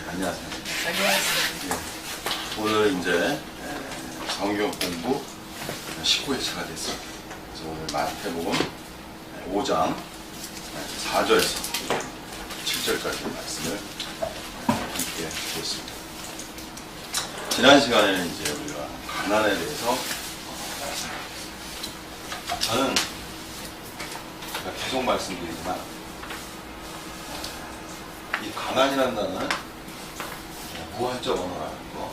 안녕하세요. 안녕하세요. 예, 오늘 이제 성경 공부 19회차가 됐어요. 그래서 오늘 마태복음 5장 4절에서 7절까지 말씀을 함께 보겠습니다. 지난 시간에는 이제 우리가 가난에 대해서 말씀드렸습니다. 저는 제가 계속 말씀드리지만 이 가난이라는 단어는 무한적 언어라는 거.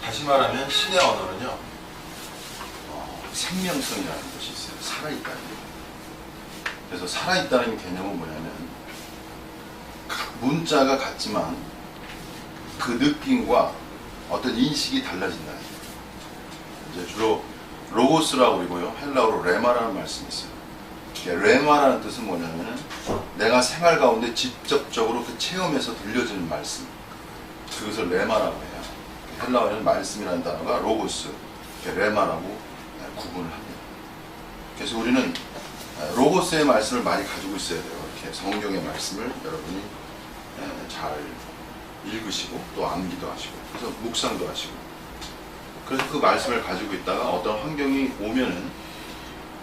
다시 말하면 신의 언어는요, 생명성이라는 것이 있어요. 살아있다는 거. 그래서 살아있다는 개념은 뭐냐면, 문자가 같지만 그 느낌과 어떤 인식이 달라진다는 거예요. 이제 주로 로고스라고 그러고요, 헬라어로 레마라는 말씀이 있어요. 레마라는 뜻은 뭐냐면은 내가 생활 가운데 직접적으로 그 체험에서 들려지는 말씀, 그것을 레마라고 해요. 헬라어에는 말씀이라는 단어가 로고스, 레마라고 구분을 합니다. 그래서 우리는 로고스의 말씀을 많이 가지고 있어야 돼요. 이렇게 성경의 말씀을 여러분이 잘 읽으시고 또 암기도 하시고, 그래서 묵상도 하시고, 그래서 그 말씀을 가지고 있다가 어떤 환경이 오면은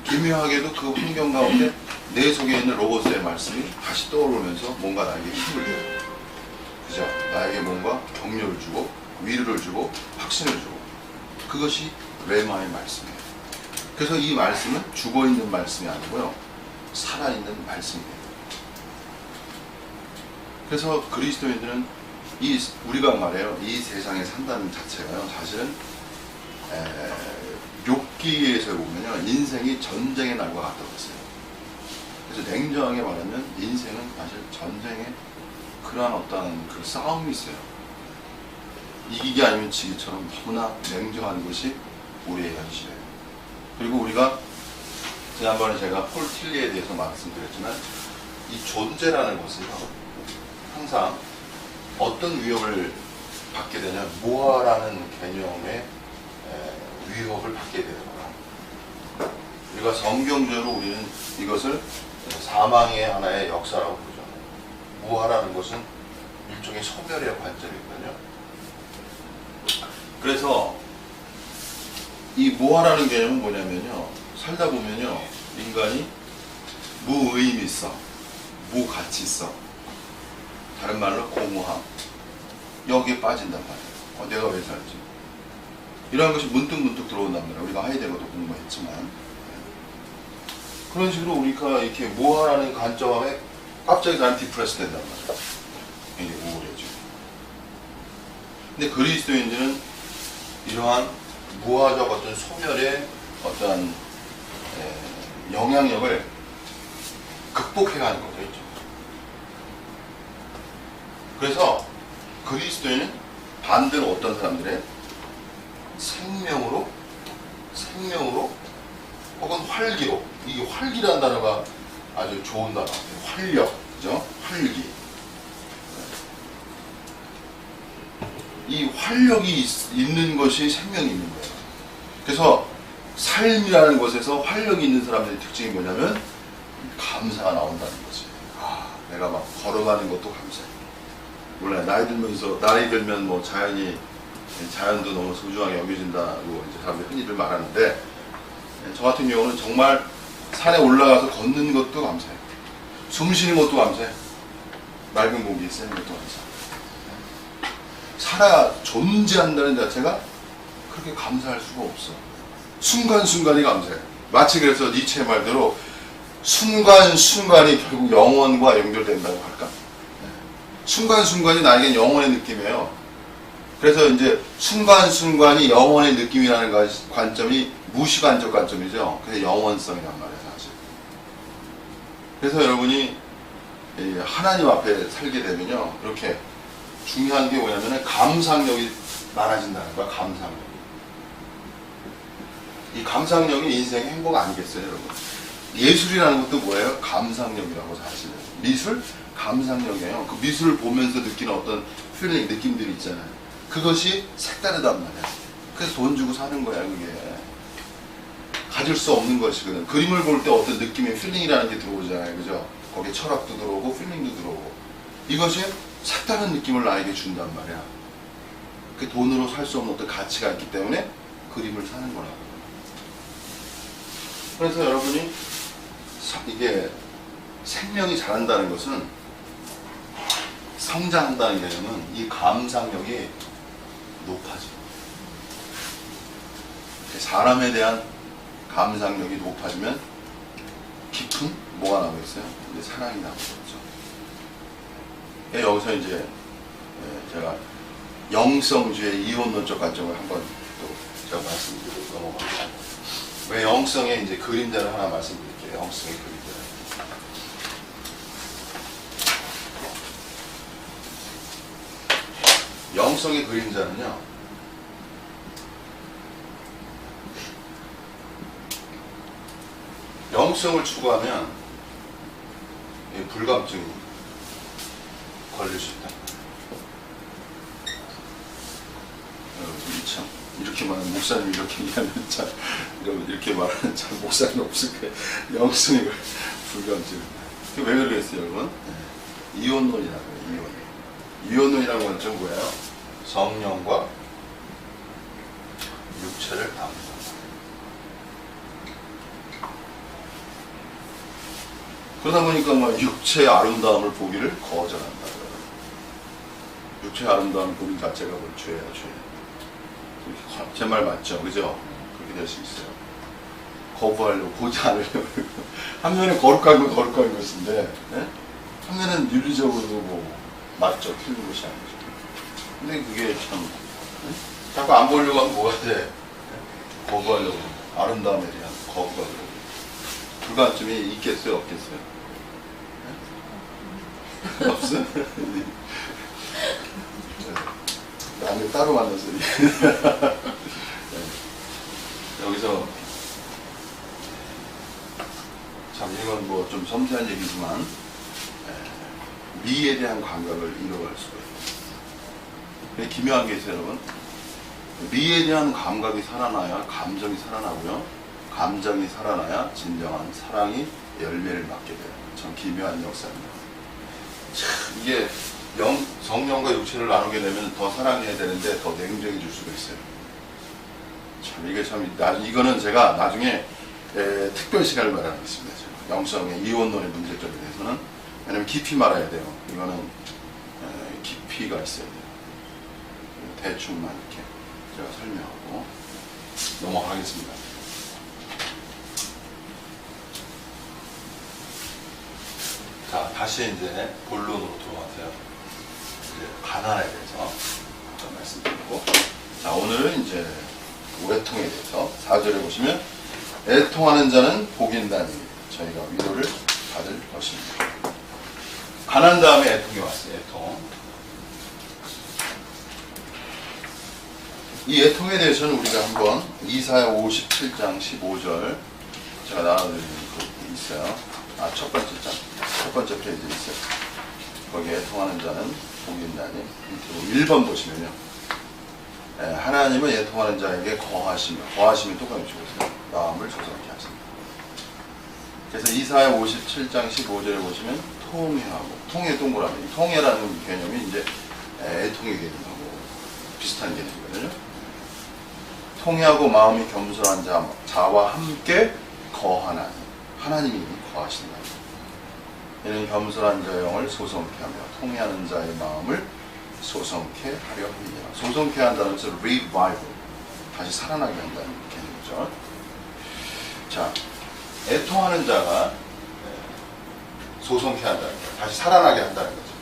기묘하게도 그 환경 가운데 내 속에 있는 로고스의 말씀이 다시 떠오르면서 뭔가 나에게 힘을 줘요. 그죠? 나에게 뭔가 격려를 주고 위로를 주고 확신을 주고, 그것이 레마의 말씀이에요. 그래서 이 말씀은 죽어있는 말씀이 아니고요, 살아있는 말씀이에요. 그래서 그리스도인들은 우리가 말해요, 이 세상에 산다는 자체가요, 사실은 욥기에서 보면요, 인생이 전쟁의 날과 같다고 했어요. 그래서 냉정하게 말하면 인생은 사실 전쟁의 그러한 어떤 그 싸움이 있어요. 이기기 아니면 지기처럼 너무나 냉정한 것이 우리의 현실이에요. 그리고 우리가 지난번에 제가 폴 틸리에 대해서 말씀드렸지만, 이 존재라는 것은요, 항상 어떤 위협을 받게 되냐면 무아라는 개념의 위협을 받게 되는 거야. 우리가 성경적으로 우리는 이것을 사망의 하나의 역사라고 보죠. 무아라는 것은 일종의 소멸의 관점이거든요. 그래서 이 무아라는 개념은 뭐냐면요, 살다 보면요, 인간이 무의미 있어, 무가치 있어, 다른 말로 공허함, 여기에 빠진단 말이에요. 내가 왜 살지? 이런 것이 문득문득 들어온단 말이에요. 우리가 하이데거도 공부했지만, 그런 식으로 우리가 이렇게 무아라는 관점에 갑자기 난 디프레스 된단 말이에요. 굉장히 우울해지고. 근데 그리스도인들은 이러한 무아적 어떤 소멸의 어떤 영향력을 극복해가는 거죠. 그래서 그리스도인은 반대로 어떤 사람들의 생명으로 혹은 활기로, 이 활기라는 단어가 아주 좋은 단어 같아요. 활력, 그죠? 활기. 이 활력이 있는 것이 생명이 있는 거예요. 그래서 삶이라는 것에서 활력이 있는 사람들의 특징이 뭐냐면 감사가 나온다는 거지. 내가 막 걸어가는 것도 감사해. 몰라요. 나이 들면 뭐 자연도 너무 소중하게 여겨진다고 이제 사람들이 흔히들 말하는데, 저 같은 경우는 정말 산에 올라가서 걷는 것도 감사해요. 숨 쉬는 것도 감사해요. 맑은 공기 쐬는 것도 감사해요. 살아 존재한다는 자체가 그렇게 감사할 수가 없어. 순간순간이 감사해요. 마치 그래서 니체의 말대로 순간순간이 결국 영원과 연결된다고 할까? 순간순간이 나에겐 영원의 느낌이에요. 그래서 이제 순간순간이 영원의 느낌이라는 관점이 무시관적 관점이죠. 그래서 영원성이란 말이에요, 사실. 그래서 여러분이 하나님 앞에 살게 되면요, 이렇게 중요한 게 뭐냐면 감상력이 많아진다는 거야. 감상력. 이 감상력이 인생의 행복 아니겠어요, 여러분? 예술이라는 것도 뭐예요? 감상력이라고, 사실은. 미술? 감상력이에요. 그 미술을 보면서 느끼는 어떤 필링, 느낌들이 있잖아요. 그것이 색다르단 말이야. 그래서 돈 주고 사는 거야, 그게. 가질 수 없는 것이거든. 그림을 볼 때 어떤 느낌의 필링이라는 게 들어오잖아요, 그죠? 거기에 철학도 들어오고 필링도 들어오고. 이것이 색다른 느낌을 나에게 준단 말이야. 그 돈으로 살 수 없는 어떤 가치가 있기 때문에 그림을 사는 거라고. 그래서 여러분이 이게 생명이 자란다는 것은, 성장한다는 개념은 이 감상력이 높아져. 사람에 대한 감상력이 높아지면 깊은 뭐가 나오고 있어요? 이제 사랑이 나오고 있죠. 여기서 이제 제가 영성주의 이원론적 관점을 한번 또 제가 말씀드리고 넘어가겠습니다. 왜 영성의 이제 그림자를 하나 말씀드릴게요. 영성의 그림자. 영성의 그림자는요, 영성을 추구하면 불감증이 걸릴 수 있다. 참 이렇게 말하는 목사님 이렇게 얘기하면 참 이렇게 말하는 참 목사님 없을 거예요. 영성의 불감증. 왜 그러겠어요, 여러분? 이혼론이라고 해요. 이혼론이라고 하는 건 뭐예요? 성령과 육체를 담는다. 그러다 보니까 막 육체의 아름다움을 보기를 거절한다. 육체의 아름다움을 보는 자체가 뭘 죄야, 죄. 제 말 맞죠? 그죠? 그렇게 될 수 있어요. 거부하려고, 보지 않으려고. 한 면은 거룩한 건 거룩한 것인데, 네? 한 면은 윤리적으로도 뭐, 맞죠? 틀린 것이 아니죠. 근데 그게 참, 네? 자꾸 안 보려고 하면 뭐가 돼? 네? 거부하려고. 아름다움에 대한 거부가 들어오고. 불감증이 있겠어요? 없겠어요? 네? 없어요? 나는 따로 만나서 네. 여기서 참 이건 뭐 좀 섬세한 얘기지만 미에 대한 감각을 잃어갈 수가 있어요. 기묘한 게 있어요, 여러분. 미에 대한 감각이 살아나야 감정이 살아나고요. 감정이 살아나야 진정한 사랑이 열매를 맞게 돼요. 참 기묘한 역사입니다. 참 이게 성령과 육체를 나누게 되면 더 사랑해야 되는데 더 냉정해질 수가 있어요. 참 이게 참 이거는 제가 나중에 특별 시간을 마련하겠습니다. 영성의 이원론의 문제점에 대해서는. 왜냐면 깊이 말아야 돼요. 이거는 깊이가 있어야 돼요. 대충만 이렇게 제가 설명하고 넘어가겠습니다. 자, 다시 이제 본론으로 돌아와서요. 이제 가난에 대해서 잠깐 말씀드리고, 자, 오늘은 이제 애통에 대해서 4절에 보시면, 애통하는 자는 복이 있나니 저희가 위로를 받을 것입니다. 가난 다음에 애통이 왔어요. 애통. 이 애통에 대해서는 우리가 한번 이사야 57장 15절 제가 나눠드리는 게 있어요. 첫 번째 페이지에 있어요. 거기에 애통하는 자는 복이 있나니, 1번 보시면요. 하나님은 애통하는 자에게 거하심이 똑같이 주세요. 마음을 조성케 하십니다. 그래서 이사야 57장 15절에 보시면 통회하고, 통회 동그라미, 통회라는 개념이 이제 애통의 개념하고 비슷한 개념이거든요. 통회하고 마음이 겸손한 자와 함께 거하나니, 하나님이 거하신다. 이는 겸손한 자의 영을 소성케 하며 통회하는 자의 마음을 소성케 하려 함이니라. 소성케 한다는 것은 revival, 다시 살아나게 한다는 개념이죠. 자, 애통하는 자가 소성케 한다는 거예요. 다시 살아나게 한다는 거죠.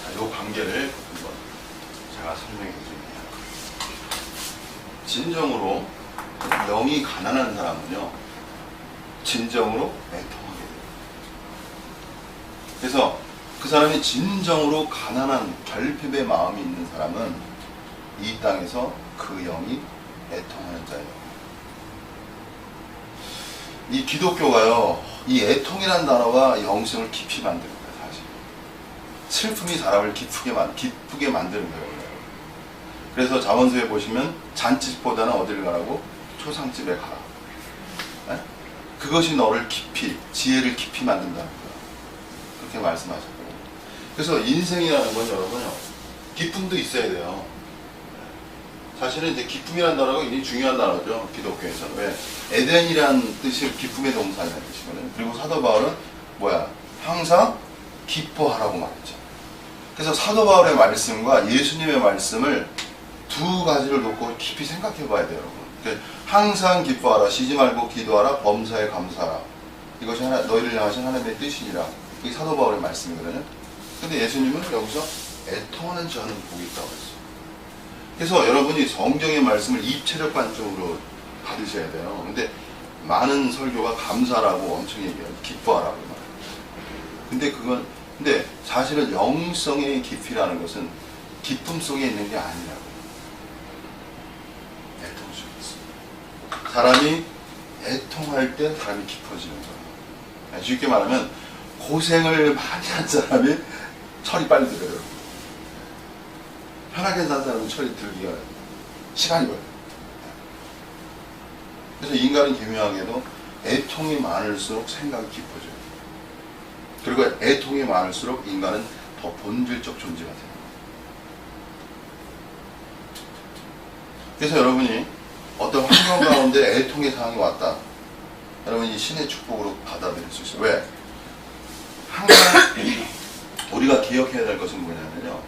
자, 이 관계를 한번 제가 설명해 드립니다. 진정으로 영이 가난한 사람은요, 진정으로 애통하게 돼요. 그래서 그 사람이 진정으로 가난한 결핍의 마음이 있는 사람은 이 땅에서 그 영이 애통하는 자예요. 이 기독교가요, 이 애통이라는 단어가 영성을 깊이 만드는 거예요, 사실. 슬픔이 사람을 기쁘게 만드는 거예요. 그래서 자문서에 보시면 잔치집보다는 어디를 가라고? 초상집에 가라. 네? 그것이 너를 깊이, 지혜를 깊이 만든다는 거야. 그렇게 말씀하셨고. 그래서 인생이라는 건 여러분요, 기쁨도 있어야 돼요. 사실은 이제 기쁨이라는 단어가 굉장히 중요한 단어죠. 기독교에서는. 왜? 에덴이라는 뜻이 기쁨의 동사라는 뜻이거든요. 그리고 사도 바울은 뭐야? 항상 기뻐하라고 말했죠. 그래서 사도 바울의 말씀과 예수님의 말씀을 두 가지를 놓고 깊이 생각해 봐야 돼요, 여러분. 항상 기뻐하라, 쉬지 말고 기도하라, 범사에 감사하라. 이것이 너희를 향하신 하나님의 뜻이니라. 이게 사도 바울의 말씀이거든요. 근데 예수님은 여기서 애통하는 자는 복이 있다고 했어요. 그래서 여러분이 성경의 말씀을 입체적 관점으로 받으셔야 돼요. 근데 많은 설교가 감사라고 엄청 얘기해요. 기뻐하라고 말해요. 근데 사실은 영성의 깊이라는 것은 기쁨 속에 있는 게 아니라고. 애통 속에 있어요. 사람이 애통할 때 사람이 깊어지는 거예요. 쉽게 말하면 고생을 많이 한 사람이 철이 빨리 들어요. 편하게 산 사람은 철이 들기가 시간이 걸려요. 그래서 인간은 기묘하게도 애통이 많을수록 생각이 깊어져요. 그리고 애통이 많을수록 인간은 더 본질적 존재가 돼요. 그래서 여러분이 어떤 환경 가운데 애통의 상황이 왔다. 여러분이 신의 축복으로 받아들일 수 있어요. 왜? 항상 우리가 기억해야 될 것은 뭐냐면요.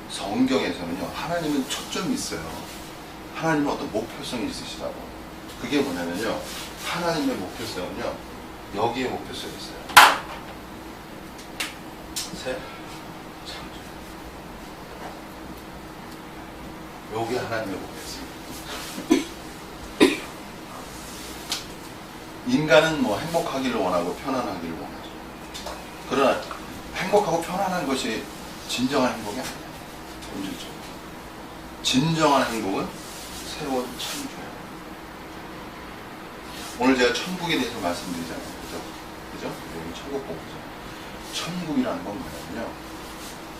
성경에서는요, 하나님은 초점이 있어요. 하나님은 어떤 목표성이 있으시다고. 그게 뭐냐면요, 하나님의 목표성은요, 여기에 목표성이 있어요. 새 창조. 여기 하나님의 목표성. 인간은 뭐 행복하기를 원하고 편안하기를 원하죠. 그러나 행복하고 편안한 것이 진정한 행복이 아니에요. 본질적으로. 진정한 행복은 새로운 창조예요. 오늘 제가 천국에 대해서 말씀드리잖아요. 그죠? 여기 천국 보고죠. 천국이라는 건 뭐냐면요,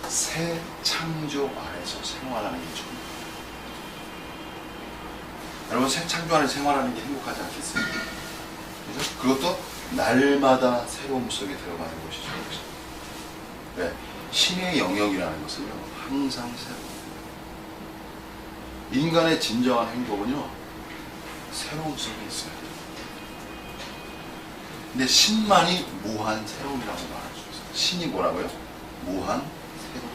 새 창조 안에서 생활하는 게 천국. 여러분, 새 창조 안에 생활하는 게 행복하지 않겠어요? 그죠? 그것도 날마다 새로움 속에 들어가는 것이죠. 네. 신의 영역이라는 것은요, 항상 새로워요. 인간의 진정한 행복은요, 새로움 속에 있어요. 근데 신만이 무한 새로움이라고 말할 수 있어요. 신이 뭐라고요? 무한 새로움.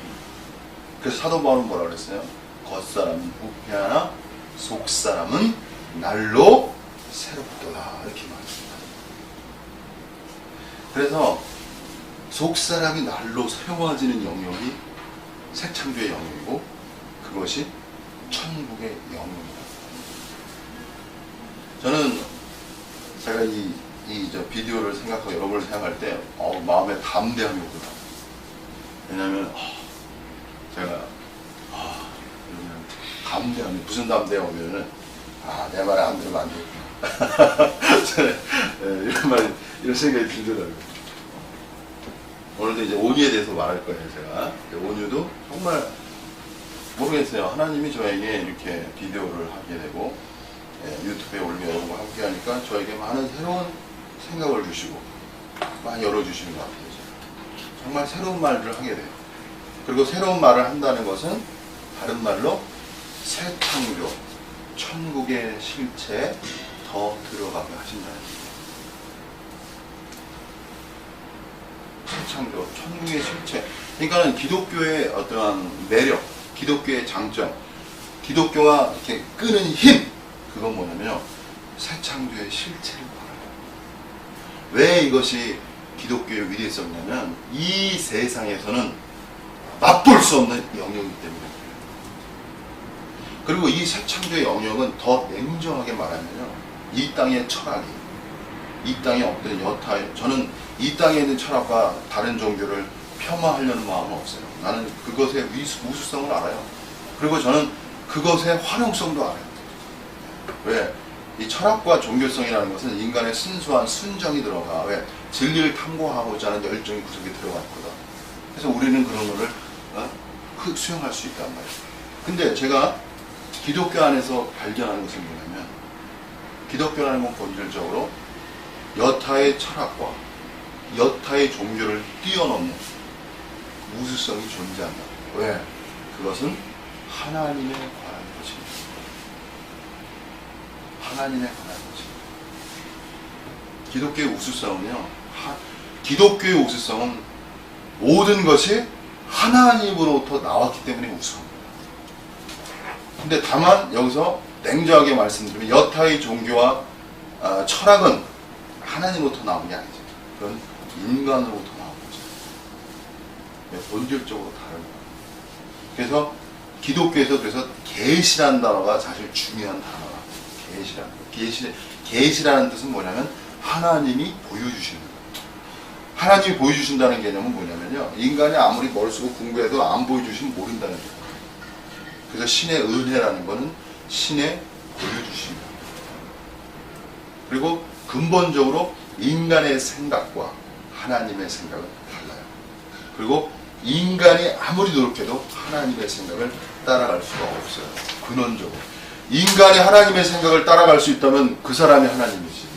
그래서 사도 바울은 뭐라고 그랬어요? 겉사람은 부패하나 속사람은 날로 새롭도다. 이렇게 말했습니다. 그래서 속사람이 날로 새로워지는 영역이 새 창조의 영역이고, 그것이 천국의 영역이다. 저는 제가 이 비디오를 생각하고 여러분을 생각할 때 마음에 담대함이 오더라고요. 왜냐하면 제가 담대함이, 무슨 담대함이 오면은 내 말에 안 들으면 안 되겠구나. 이런 생각이 들더라고요. 오늘도 이제 온유에 대해서 말할 거예요. 제가 온유도 정말 모르겠어요. 하나님이 저에게 이렇게 비디오를 하게 되고 유튜브에 올리며 여러분과 함께 하니까 저에게 많은 새로운 생각을 주시고 많이 열어주시는 것 같아요. 정말 새로운 말들을 하게 돼요. 그리고 새로운 말을 한다는 것은 다른 말로 새 창조, 천국의 실체에 더 들어가게 하신다는 거예요. 새 창조, 천국의 실체. 그러니까는 기독교의 어떠한 매력, 기독교의 장점, 기독교가 이렇게 끄는 힘, 그건 뭐냐면요, 새 창조의 실체를 말해요. 왜 이것이 기독교의 위대성이냐면 이 세상에서는 맛볼 수 없는 영역이기 때문에. 그리고 이 새 창조의 영역은 더 냉정하게 말하면요, 이 땅의 철학이, 이 땅에 없던 여타의, 저는 이 땅에 있는 철학과 다른 종교를 폄하하려는 마음은 없어요. 나는 그것의 우수성을 알아요. 그리고 저는 그것의 활용성도 알아요. 왜? 이 철학과 종교성이라는 것은 인간의 순수한 순정이 들어가. 왜? 진리를 탐구하고자 하는 열정이 구석에 들어갔거든. 그래서 우리는 그런 거를 수용할 수 있단 말이에요. 근데 제가 기독교 안에서 발견하는 것은 뭐냐면, 기독교라는 건 본질적으로 여타의 철학과 여타의 종교를 뛰어넘는 우수성이 존재한다. 왜? 그것은 하나님에 관한 것입니다. 하나님에 관한 것입니다. 기독교의 우수성은요, 기독교의 우수성은 모든 것이 하나님으로부터 나왔기 때문에 우수합니다. 근데 다만 여기서 냉정하게 말씀드리면 여타의 종교와 철학은 하나님으로부터 나온 게 아니죠. 그건 인간으로부터 나온 거죠. 본질적으로 다른 거예요. 그래서 기독교에서 그래서 계시라는 단어가 사실 중요한 단어라. 계시라는 뜻은 뭐냐면 하나님이 보여주시는 거예요. 하나님이 보여주신다는 개념은 뭐냐면요, 인간이 아무리 머리 쓰고 공부해도 안 보여주시면 모른다는 거예요. 그래서 신의 은혜라는 거는 신의 보여주심이다. 그리고 근본적으로 인간의 생각과 하나님의 생각은 달라요. 그리고 인간이 아무리 노력해도 하나님의 생각을 따라갈 수가 없어요. 근원적으로. 인간이 하나님의 생각을 따라갈 수 있다면 그 사람이 하나님이지.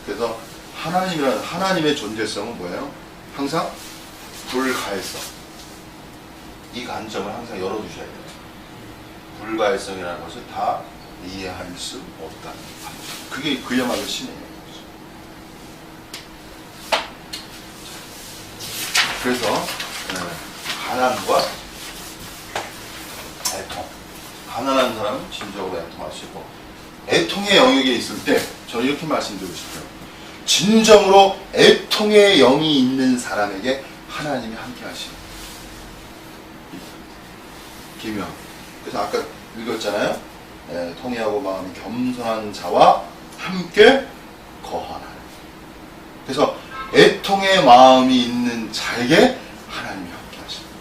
그래서 하나님의 존재성은 뭐예요? 항상 불가해성. 이 관점을 항상 열어두셔야 돼요. 불가해성이라는 것을 다 이해할 수 없다는 관점. 그게 그야말로 신이에요. 그래서 가난과 애통. 가난한 사람은 진정으로 애통할 수 있고, 애통의 영역에 있을 때 저는 이렇게 말씀드리고 싶어요. 진정으로 애통의 영이 있는 사람에게 하나님이 함께 하시는 기묘한. 그래서 아까 읽었잖아요. 통회하고 마음이 겸손한 자와 함께 거하나. 그래서 애통의 마음이 있는 자에게 하나님이 함께 하십니다.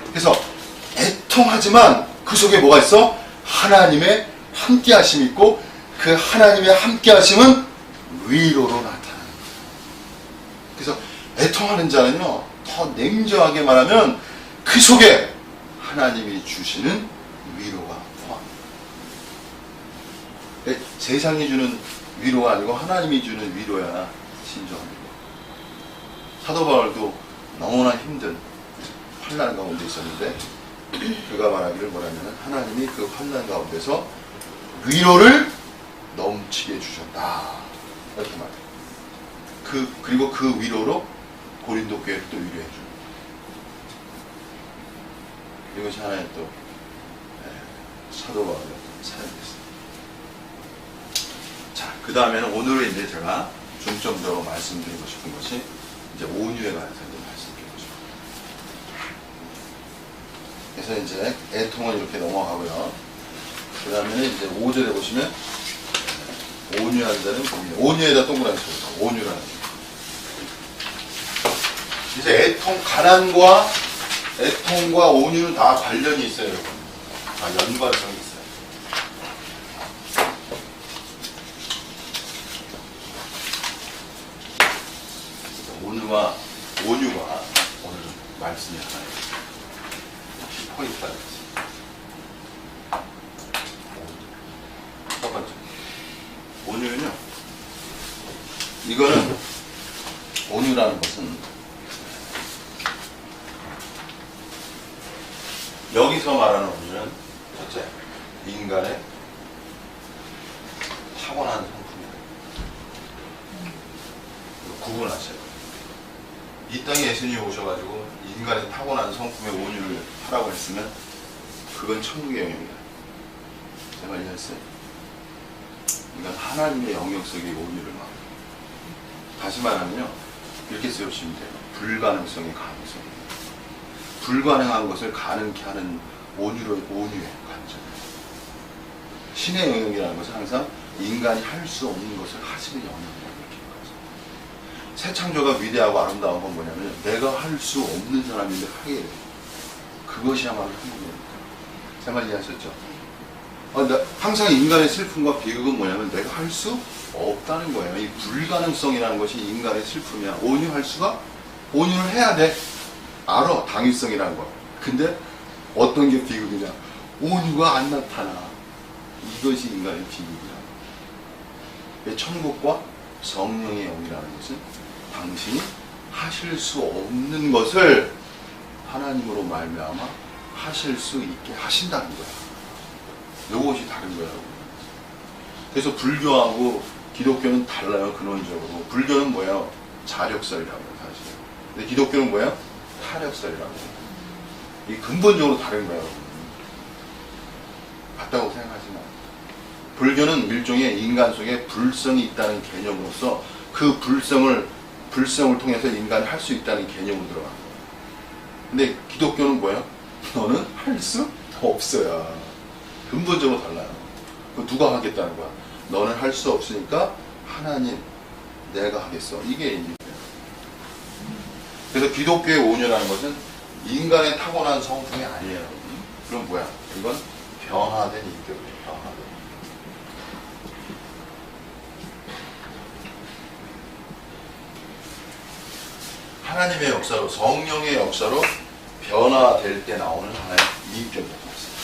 그래서 애통하지만 그 속에 뭐가 있어? 하나님의 함께 하심이 있고, 그 하나님의 함께 하심은 위로로 나타나는 거예요. 그래서 애통하는 자는요, 더 냉정하게 말하면 그 속에 하나님이 주시는 위로가 포함합니다. 세상이 주는 위로가 아니고 하나님이 주는 위로야 진정합니다. 사도 바울도 너무나 힘든 환난 가운데 있었는데 그가 말하기를 뭐라면 하나님이 그 환난 가운데서 위로를 넘치게 주셨다. 이렇게 말해요. 그리고 그 위로로 고린도 교회를 또 위로해 줍니다. 이것이 하나의 또 사도 바울의 사연이었습니다. 자, 그 다음에는 오늘은 이제 제가 중점적으로 말씀드리고 싶은 것이 이제 온유에 관해서 이제 말씀드리고 싶습니다. 그래서 이제 애통은 이렇게 넘어가고요. 그 다음에는 이제 5절에 보시면 온유한 자는 온유에다 동그라미 쳐요. 온유라는. 이제 애통과 온유는 다 관련이 있어요, 여러분. 다 연관성이 있어요. 온유가 오늘 말씀이 하나예요. 포인트가 되겠습니다. 첫 번째. 온유는요, 이거는 온유라는 것은 여기서 말하는 온유는 첫째, 인간의 타고난 성품이에요. 구분하셔야 돼요. 이 땅에 예수님이 오셔가지고 인간의 타고난 성품의 온유를 하라고 했으면 그건 천국의 영역이다. 제가 이해했어요? 그러니까 하나님의 영역 속의 온유를 막. 다시 말하면요, 이렇게 쓰시면 돼요. 불가능성의 가능성. 불가능한 것을 가능케 하는 온유의 관점. 신의 영역이라는 것은 항상 인간이 할 수 없는 것을 하시는 영역이라고 느끼는 거죠. 새 창조가 위대하고 아름다운 건 뭐냐면 내가 할 수 없는 사람인데 하게 돼요. 그것이야말로 행복입니다. 제 말 이해하셨죠? 항상 인간의 슬픔과 비극은 뭐냐면 내가 할 수 없다는 거예요. 이 불가능성이라는 것이 인간의 슬픔이야. 온유를 해야 돼. 알아, 당위성이라는 거. 근데 어떤 게 비극이냐? 온유가 안 나타나. 이것이 인간의 비극이야. 천국과 성령의 영이라는 것은 당신이 하실 수 없는 것을 하나님으로 말미암아 하실 수 있게 하신다는 거야. 이것이 다른 거야. 그래서 불교하고 기독교는 달라요. 근원적으로. 불교는 뭐예요? 자력설이라고 해요. 사실. 근데 기독교는 뭐예요? 타력설이라고 해요. 이 근본적으로 다른 거예요. 같다고 생각하지 마. 불교는 일종의 인간 속에 불성이 있다는 개념으로서 그 불성을 통해서 인간이 할 수 있다는 개념으로 들어가는 거예요. 근데 기독교는 뭐예요? 너는 할 수 없어요. 근본적으로 달라요. 그 누가 하겠다는 거야? 너는 할 수 없으니까 하나님, 내가 하겠어. 이게 인격이에요. 그래서 기독교의 온유라는 것은 인간의 타고난 성품이 아니에요. 그럼 뭐야? 이건 변화된 인격이에요. 변화된. 하나님의 역사로, 성령의 역사로 변화될 때 나오는 하나의 인격이라고 했습니다.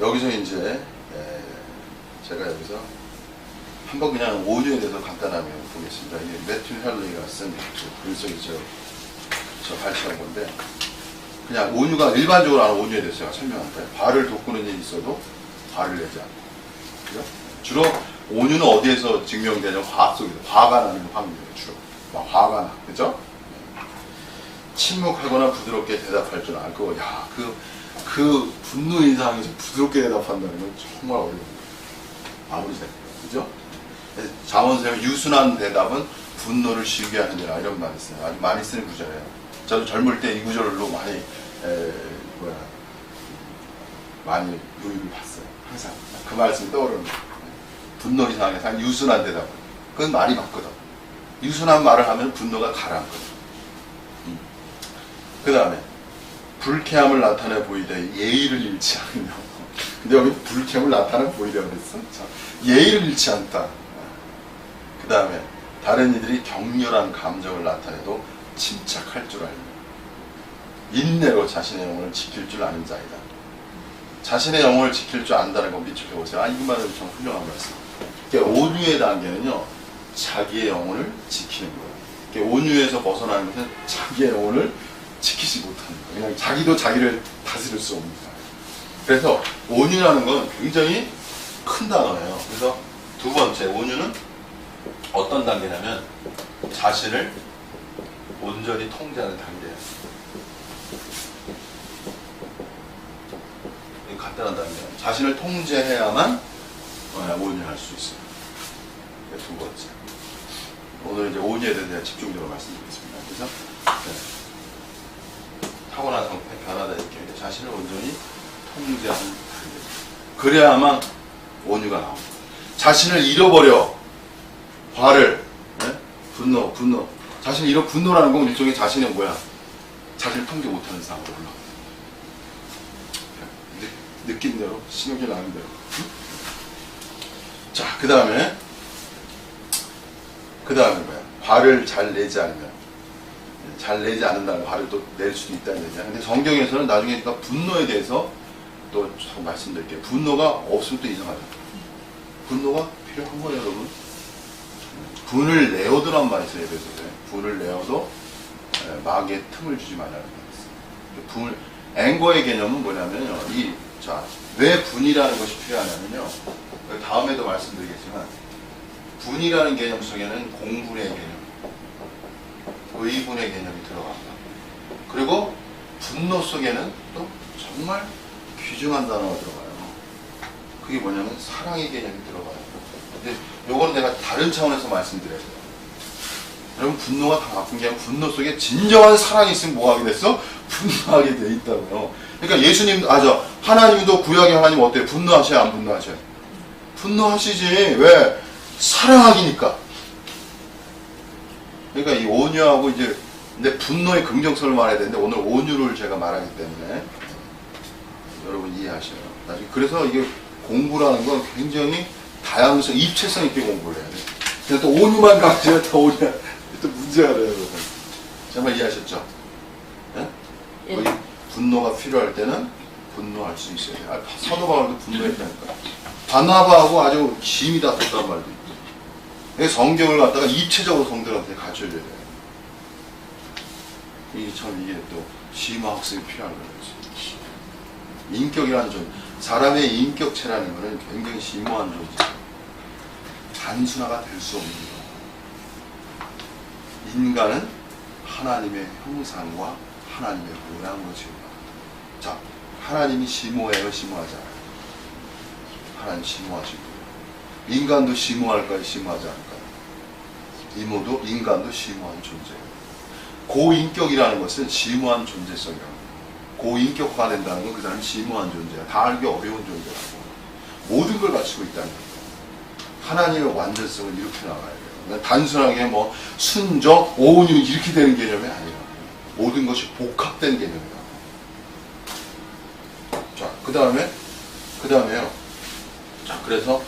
여기서 이제 제가 여기서 한번 그냥 온유에 대해서 간단하게 보겠습니다. 이게 매튜 헬리가 쓴 글쓰기 저 발표한 건데, 그냥 온유가 일반적으로 하는 온유에 대해서 제가 설명할게요. 발을 돋구는 일이 있어도 발을 내지 않고. 그죠? 주로 온유는 어디에서 증명되냐면 화학 속에서. 화가 나는 확률이에요. 주로. 막 화가 나. 그죠? 침묵하거나 부드럽게 대답할 줄 알고, 야, 그 분노 인상에서 부드럽게 대답한다는 건 정말 어려워요. 아무리 생각해요. 그죠? 자원쌤의 유순한 대답은 분노를 쉬게 하는 데라, 이런 말이 있어요. 아주 많이 쓰는 구절이에요. 저는 젊을 때 이 구절로 많이 요입을 봤어요. 항상 그 말씀이 떠오르는 거예요. 분노 이상에서 유순한 대답. 그건 말이 맞거든. 유순한 말을 하면 분노가 가라앉거든. 그 다음에 불쾌함을 나타내 보이되 예의를 잃지 않으며. 근데 여기 불쾌함을 나타내 보이려고 그랬어. 예의를 잃지 않다. 그 다음에 다른 이들이 격렬한 감정을 나타내도 침착할 줄 알며 인내로 자신의 영혼을 지킬 줄 아는 자이다. 자신의 영혼을 지킬 줄 안다는 거 미축해보세요. 아, 이것만으로 참 훌륭한 말씀. 그러니까 온유의 단계는요, 자기의 영혼을 지키는 거예요. 그러니까 온유에서 벗어나는 것은 자기의 영혼을 지키지 못하는 거예요. 그냥 자기도 자기를 다스릴 수 없는 거예요. 그래서 온유라는 건 굉장히 큰 단어예요. 그래서 두 번째, 온유는 어떤 단계냐면 자신을 온전히 통제하는 단계예요. 간단한 단계예요. 자신을 통제해야만 온유할 수 있어요. 두 번째. 오늘 이제 온유에 대해서 집중적으로 말씀드리겠습니다. 그래서 타고난 성패, 변화된 인격인데 자신을 온전히 통제하는 단계. 그래야만 온유가 나옵니다. 자신을 잃어버려. 화를, 분노. 자신을 분노라는 건 일종의 자신의 뭐야? 자신을 통제 못하는 상황으로 올라가. 느낀 대로, 신경이 나는 대로. 자, 그 다음에 뭐야? 화를 잘 내지 않으면. 잘 내지 않는다는 화를 또 낼 수도 있다는 얘기야. 근데 성경에서는 나중에 분노에 대해서 또 말씀드릴게요. 분노가 없으면 또 이상하죠. 분노가 필요한 거예요, 여러분. 분을 내어도란 말이 있어요. 에베소서에. 분을 내어도 마귀에 틈을 주지 말라는 말이 있어요. 앵거의 개념은 뭐냐면요. 왜 분이라는 것이 필요하냐면요. 다음에도 말씀드리겠지만, 분이라는 개념 속에는 공분의 개념, 의분의 개념이 들어갑니다. 그리고 분노 속에는 또 정말 귀중한 단어가 들어가요. 그게 뭐냐면 사랑의 개념이 들어가요. 근데 요거는 내가 다른 차원에서 말씀드려야 돼요. 여러분, 분노가 다 나쁜 게 아니라 분노 속에 진정한 사랑이 있으면 뭐 하게 됐어? 분노하게 돼 있다고요. 그러니까 예수님, 하나님도 구약의 하나님 어때요? 분노하셔요? 안 분노하셔요? 분노하시지. 왜? 사랑하기니까. 그러니까 이 온유하고 근데 분노의 긍정성을 말해야 되는데 오늘 온유를 제가 말하기 때문에 여러분 이해하셔요. 나중에 그래서 이게 공부라는 건 굉장히 다양성, 입체성 있게 공부를 해야 돼. 그냥 또 온유만 가지고 또 문제가 돼요. 여러분. 정말 이해하셨죠? 네? 예. 우리 분노가 필요할 때는 분노할 수 있어야 돼. 사도 바울도 분노했다니까. 바나바하고 아주 심히 다퉜단 말도 있고. 성경을 갖다가 입체적으로 성들한테 가르쳐줘야 돼. 이게 또 심화 학습이 필요한 거지. 인격이라는 존재, 사람의 인격체라는 것은 굉장히 심오한 존재예요. 단순화가 될 수 없는 거. 인간은 하나님의 형상과 하나님의 모양으로 지음받았다. 자, 하나님이 심오해요, 심오하지 않아요? 하나님 심오하시고, 인간도 심오할까요, 심오하지 않을까요? 이모도 인간도 심오한 존재예요. 고인격이라는 것은 심오한 존재성이라고. 고인격화 된다는 건 그 사람이 심오한 존재야. 다 알기 어려운 존재라고. 모든 걸 갖추고 있다는 거예요. 하나님의 완전성을 이렇게 나가야 돼요. 단순하게 뭐 순적, 오은유 이렇게 되는 개념이 아니라 모든 것이 복합된 개념이다. 자, 그 다음에요. 자, 그래서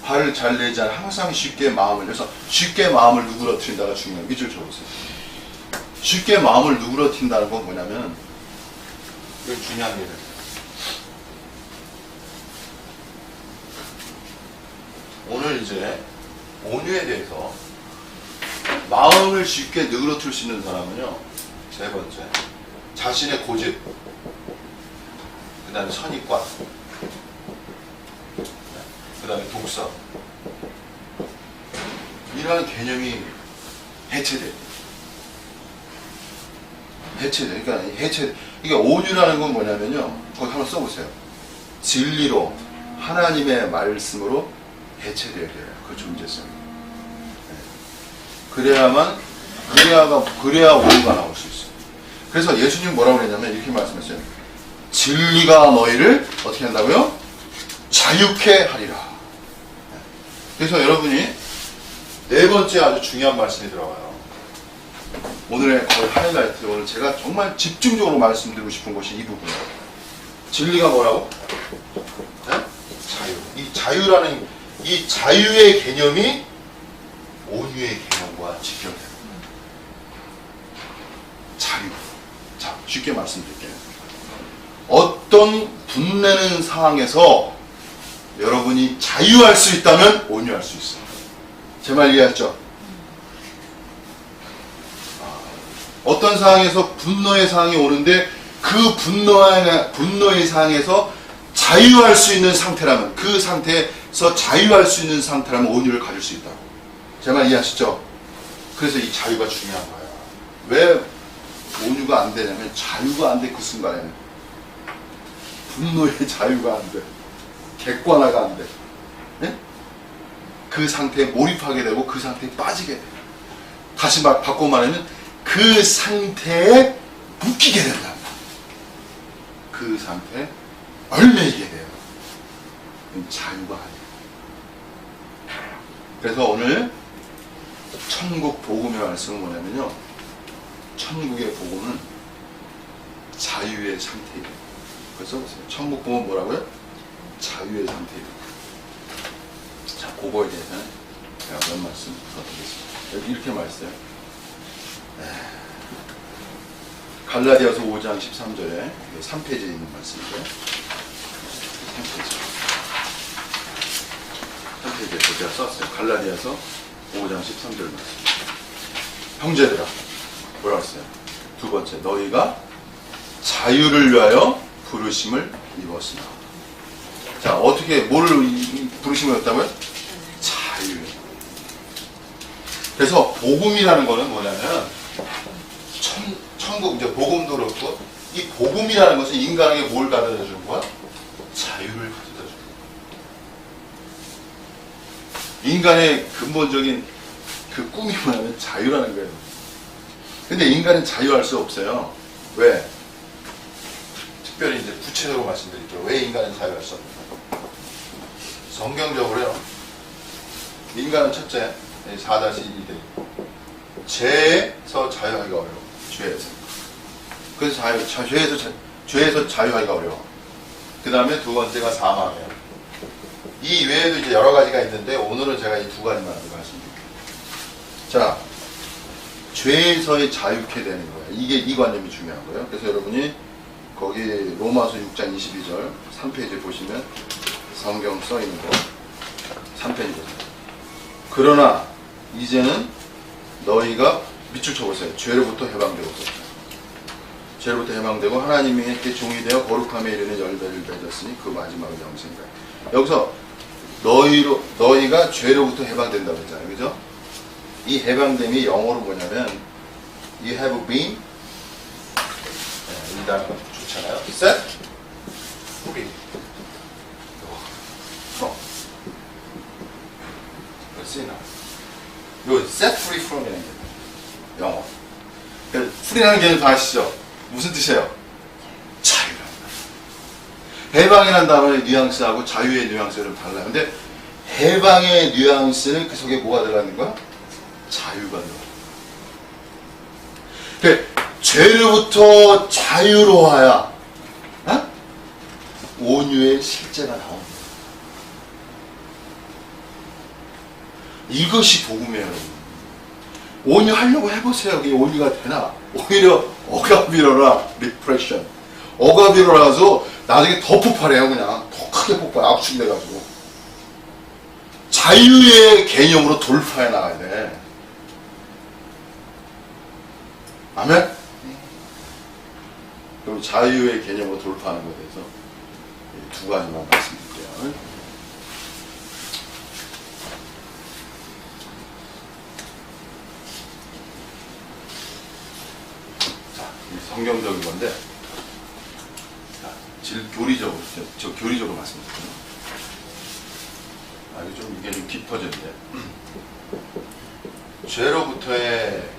화를 잘 내지 않아 항상 쉽게 마음을 내서 쉽게 마음을 누그러뜨린다가 중요해요. 밑줄 쳐보세요. 쉽게 마음을 누그러뜨린다는 건 뭐냐면 이거 중요한 얘기예요. 오늘 이제 온유에 대해서 마음을 쉽게 누그러뜨릴 수 있는 사람은요, 세 번째, 자신의 고집, 그 다음에 선입관, 그 다음에 독서, 이러한 개념이 해체돼요. 이게 온유라는 건 뭐냐면요, 거기 한번 써보세요. 진리로, 하나님의 말씀으로 해체돼야 돼요. 그 존재성이. 그래야 온유가 나올 수 있어요. 그래서 예수님 뭐라고 그랬냐면 이렇게 말씀했어요. 진리가 너희를 어떻게 한다고요? 자유케 하리라. 그래서 여러분이 네 번째 아주 중요한 말씀이 들어가요. 오늘의 거의 하이라이트, 오늘 제가 정말 집중적으로 말씀드리고 싶은 것이 이 부분이에요. 진리가 뭐라고? 네? 자유. 이 자유라는, 이 자유의 개념이 온유의 개념과 직결돼요. 자유. 자, 쉽게 말씀드릴게요. 어떤 분내는 상황에서 여러분이 자유할 수 있다면 온유할 수 있어요. 제 말 이해하셨죠? 어떤 상황에서 분노의 상황이 오는데 그 분노의 상황에서 자유할 수 있는 상태라면, 그 상태에서 자유할 수 있는 상태라면 온유를 가질 수 있다고. 제 말 이해하시죠? 그래서 이 자유가 중요한 거야. 왜 온유가 안 되냐면 자유가 안 돼. 그 순간에는 분노의 자유가 안 돼. 객관화가 안 돼. 네? 그 상태에 몰입하게 되고 그 상태에 빠지게 돼. 다시 바꿔 말하면 그 상태에 묶이게 된다. 그 상태에 얼매이게 돼요. 자유가 아니에요. 그래서 오늘 천국 복음의 말씀은 뭐냐면요, 천국의 복음은 자유의 상태예요. 그래서 천국 복음은 뭐라고요? 자유의 상태예요. 자, 그거에 대해서는 제가 몇 말씀 더 드리겠습니다. 여기 이렇게 말했어요. 갈라디아서 5장 13절에 3페이지에 있는 말씀이고요. 3페이지에 제가 썼어요. 갈라디아서 5장 13절 말씀. 형제들아, 뭐라고 했어요? 두 번째, 너희가 자유를 위하여 부르심을 입었으나. 자, 어떻게, 뭐를 부르심을 입었다고요? 자유. 그래서 복음이라는 거는 뭐냐면 천국, 이제 복음도 그렇고, 이 복음이라는 것은 인간에게 뭘 가져다 주는 거야? 자유를 가져다 주는 거야. 인간의 근본적인 그 꿈이 뭐냐면 자유라는 거예요. 근데 인간은 자유할 수 없어요. 왜? 특별히 이제 구체적으로 말씀드릴게요. 왜 인간은 자유할 수 없는가? 성경적으로요, 인간은 첫째, 4-1대 죄에서 자유하기가 어려워. 죄에서. 그래서 죄에서 자유하기가 어려워. 그 다음에 두 번째가 사망이에요. 이 외에도 이제 여러 가지가 있는데 오늘은 제가 이 두 가지만 말씀드릴게요. 자, 죄에서의 자유케 되는 거예요. 이게 이 관념이 중요한 거예요. 그래서 여러분이 거기 로마서 6장 22절 3페이지 보시면 성경 써 있는 거 3페이지 보세요. 그러나 이제는 너희가 밑줄 쳐보세요. 죄로부터 해방되고 죄로부터 해방되고 하나님께 종이 되어 거룩함에 이르는 열매를 맺었으니 그 마지막은 영생이다. 여기서 너희가 죄로부터 해방된다고 했잖아요. 그죠? 이 해방됨이 영어로 뭐냐면 you have been 이 단어가 좋잖아요. set free from 요 set free from이라는 게 영어. 그러니까 free라는 개념 다 아시죠? 무슨 뜻이에요? 자유란 말. 해방이라는 단어의 뉘앙스하고 자유의 뉘앙스가 좀 달라요. 근데 해방의 뉘앙스는 그 속에 뭐가 들어가는 거야? 자유가 들어가. 그러니까 죄로부터 자유로워야 온유의 실제가 나옵니다. 이것이 복음이에요, 여러분. 온유하려고 해보세요. 그게 온유가 되나? 오히려 억압이로라, 리프레션. 억압이로라서 나중에 더 폭발해요, 그냥. 더 크게 폭발, 압축이 돼가지고. 자유의 개념으로 돌파해 나가야 돼. 아멘? 그럼 자유의 개념으로 돌파하는 것에 대해서 두 가지만 말씀드릴게요. 자, 성경적인 건데, 교리적으로, 교리적으로 말씀드릴게요. 이게 좀 깊어졌는데. 죄로부터의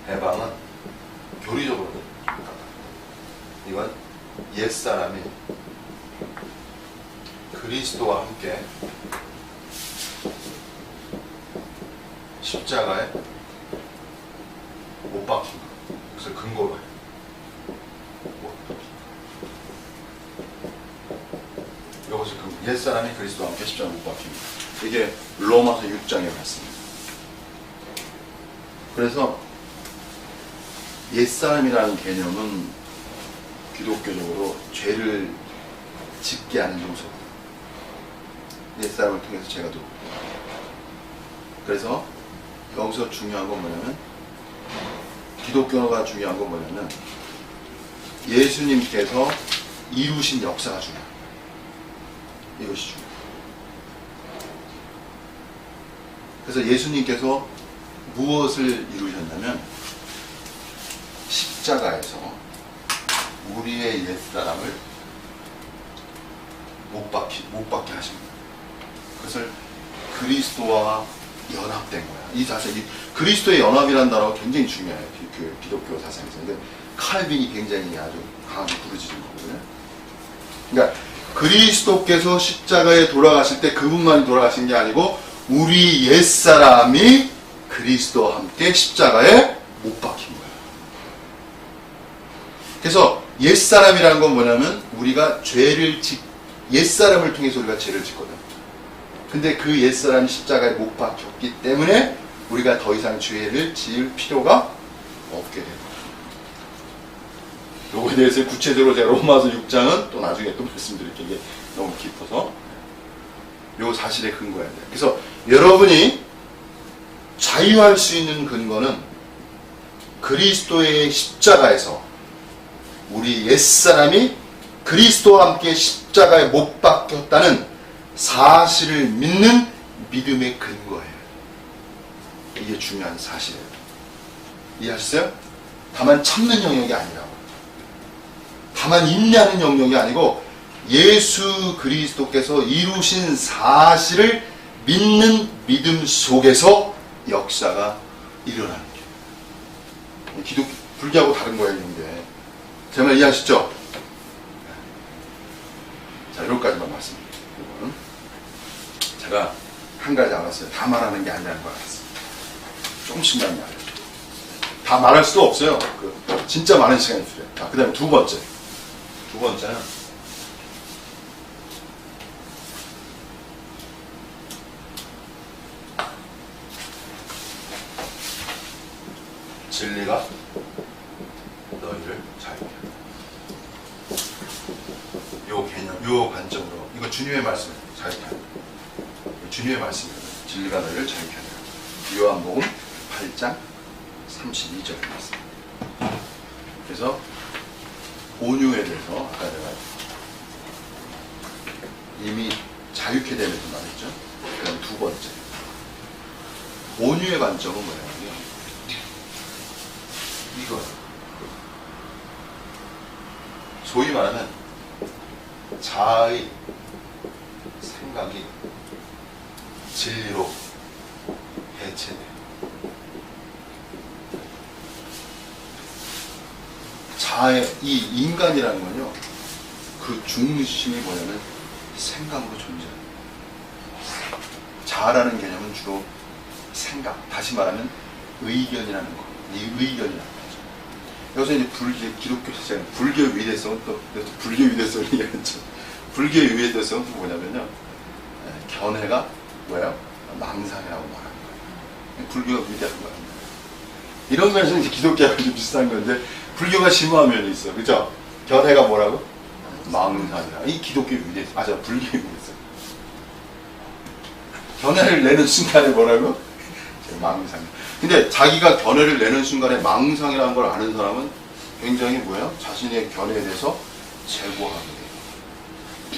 해방은 교리적으로 이건 옛사람이 그리스도와 함께 십자가에 못 박힌 거. 그래서 근거로 해요. 이것이 옛사람이 그리스도와 함께 십자가에 못 박힌 거. 이게 로마서 6장에 갔습니다. 그래서 옛사람이라는 개념은 기독교적으로 죄를 짓게 하는 요소고 옛사람을 통해서 죄가 들어오고 그래서 여기서 중요한 건 뭐냐면 기독교가 중요한 건 뭐냐면 예수님께서 이루신 역사가 중요해요. 이것이 중요해요. 그래서 예수님께서 무엇을 이루셨냐면 십자가에서 우리의 옛사람을 못 박게 하십니다. 그것을 그리스도와 연합된 거야. 이 자세, 그리스도의 연합이라는 단어가 굉장히 중요해요. 기독교 사상에서. 근데 칼빈이 굉장히 아주 강하게 부르짖은 거거든요. 그러니까 그리스도께서 십자가에 돌아가실 때 그분만이 돌아가신 게 아니고 우리 옛사람이 그리스도와 함께 십자가에 못 박힌 거예요. 그래서 옛사람이라는 건 뭐냐면 우리가 옛사람을 통해서 우리가 죄를 짓거든. 근데 그 옛사람이 십자가에 못 박혔기 때문에 우리가 더 이상 죄를 지을 필요가 없게 됩니다. 요거에 대해서 구체적으로 제가 로마서 6장은 또 나중에 또 말씀드릴게요. 이게 너무 깊어서 요 사실에 근거해야 돼요. 그래서 여러분이 자유할 수 있는 근거는 그리스도의 십자가에서 우리 옛사람이 그리스도와 함께 십자가에 못 박혔다는 사실을 믿는 믿음의 근거예요. 이게 중요한 사실이에요. 이해하셨어요? 다만 참는 영역이 아니라고. 다만 인내하는 영역이 아니고 예수 그리스도께서 이루신 사실을 믿는 믿음 속에서 역사가 일어나는 게. 불교하고 다른 거예요, 이게. 제 말 이해하시죠? 자, 여기까지만 말씀드릴게요. 제가 한 가지 알았어요. 다 말하는 게 아니라는 걸 알았어요. 조금씩만 말해요. 다 말할 수도 없어요. 진짜 많은 시간이 필요해요. 자, 그 다음에 두 번째는 진리가 요 개념, 요 관점으로 이거 주님의 말씀을 자유케 하는 주님의 말씀입니다. 진리가 너희를 자유케 하는 요한복음 8장 32절 말씀. 그래서 온유에 대해서 아까 내가 이미 자유케 되면서 말했죠. 그다음 두 번째 온유의 관점은 뭐냐면요, 이거 소위 말하면 자아의 생각이 진리로 해체돼. 자아의 이 인간이라는 건요, 그 중심이 뭐냐면 생각으로 존재해요. 자아라는 개념은 주로 생각, 다시 말하면 의견이라는 거, 이 의견이라는 거죠. 여기서 이제 기독교 자체는 불교의 위대성은 또 불교 위대성을 얘기하죠. 불교의 위대성은 또 뭐냐면요, 견해가 뭐예요? 망상이라고 말하는 거예요. 불교가 위대한 거예요. 이런 면에서 이제 기독교하고 좀 비슷한 건데, 불교가 심오한 면이 있어, 그죠? 견해가 뭐라고? 망상이라. 이 기독교의 위대성, 불교의 위대성. 견해를 내는 순간에 뭐라고? 망상. 근데 자기가 견해를 내는 순간에 망상이라는 걸 아는 사람은 굉장히 뭐예요? 자신의 견해에 대해서 제고하게 돼요.